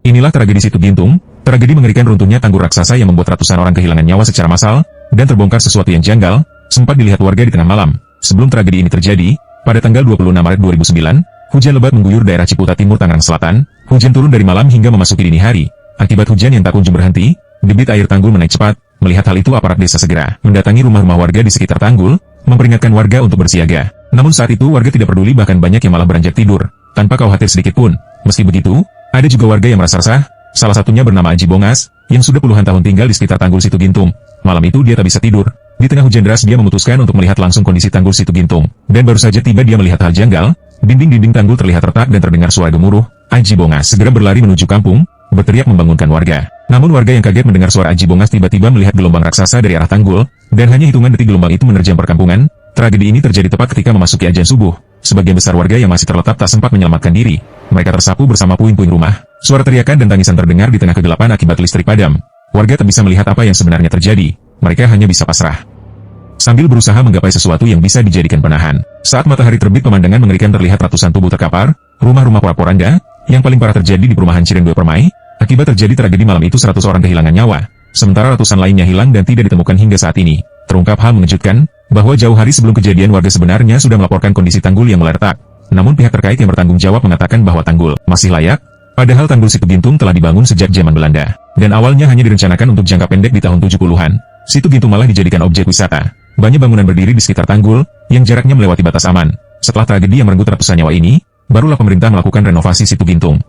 Inilah tragedi Situ Gintung, tragedi mengerikan runtuhnya tanggul raksasa yang membuat ratusan orang kehilangan nyawa secara massal, dan terbongkar sesuatu yang janggal, sempat dilihat warga di tengah malam. Sebelum tragedi ini terjadi, pada tanggal 26 Maret 2009, hujan lebat mengguyur daerah Ciputa Timur Tangerang Selatan. Hujan turun dari malam hingga memasuki dini hari. Akibat hujan yang tak kunjung berhenti, debit air tanggul menaik cepat. Melihat hal itu, aparat desa segera mendatangi rumah-rumah warga di sekitar tanggul, memperingatkan warga untuk bersiaga. Namun saat itu warga tidak peduli, bahkan banyak yang malah beranjak tidur, tanpa khawatir sedikit pun. Meski begitu, ada juga warga yang merasa resah, salah satunya bernama Aji Bongas, yang sudah puluhan tahun tinggal di sekitar tanggul Situ Gintung. Malam itu dia tak bisa tidur. Di tengah hujan deras dia memutuskan untuk melihat langsung kondisi tanggul Situ Gintung. Dan baru saja tiba dia melihat hal janggal, dinding-dinding tanggul terlihat retak dan terdengar suara gemuruh. Aji Bongas segera berlari menuju kampung, berteriak membangunkan warga. Namun warga yang kaget mendengar suara Aji Bongas tiba-tiba melihat gelombang raksasa dari arah tanggul, dan hanya hitungan detik gelombang itu menerjang perkampungan. Tragedi ini terjadi tepat ketika memasuki azan subuh. Sebagian besar warga yang masih terletak tak sempat menyelamatkan diri. Mereka tersapu bersama puing-puing rumah. Suara teriakan dan tangisan terdengar di tengah kegelapan akibat listrik padam. Warga tak bisa melihat apa yang sebenarnya terjadi. Mereka hanya bisa pasrah sambil berusaha menggapai sesuatu yang bisa dijadikan penahan. Saat matahari terbit, pemandangan mengerikan terlihat. Ratusan tubuh terkapar, rumah-rumah porak-poranda. Yang paling parah terjadi di perumahan Cirende Permai. Akibat terjadi tragedi malam itu 100 orang kehilangan nyawa, sementara ratusan lainnya hilang dan tidak ditemukan hingga saat ini. Terungkap hal mengejutkan, bahwa jauh hari sebelum kejadian warga sebenarnya sudah melaporkan kondisi tanggul yang mulai retak. Namun pihak terkait yang bertanggung jawab mengatakan bahwa tanggul masih layak, padahal tanggul Situ Gintung telah dibangun sejak zaman Belanda. Dan awalnya hanya direncanakan untuk jangka pendek di tahun 70-an. Situ Gintung malah dijadikan objek wisata. Banyak bangunan berdiri di sekitar tanggul, yang jaraknya melewati batas aman. Setelah tragedi yang merenggut ratusan nyawa ini, barulah pemerintah melakukan renovasi Situ Gintung.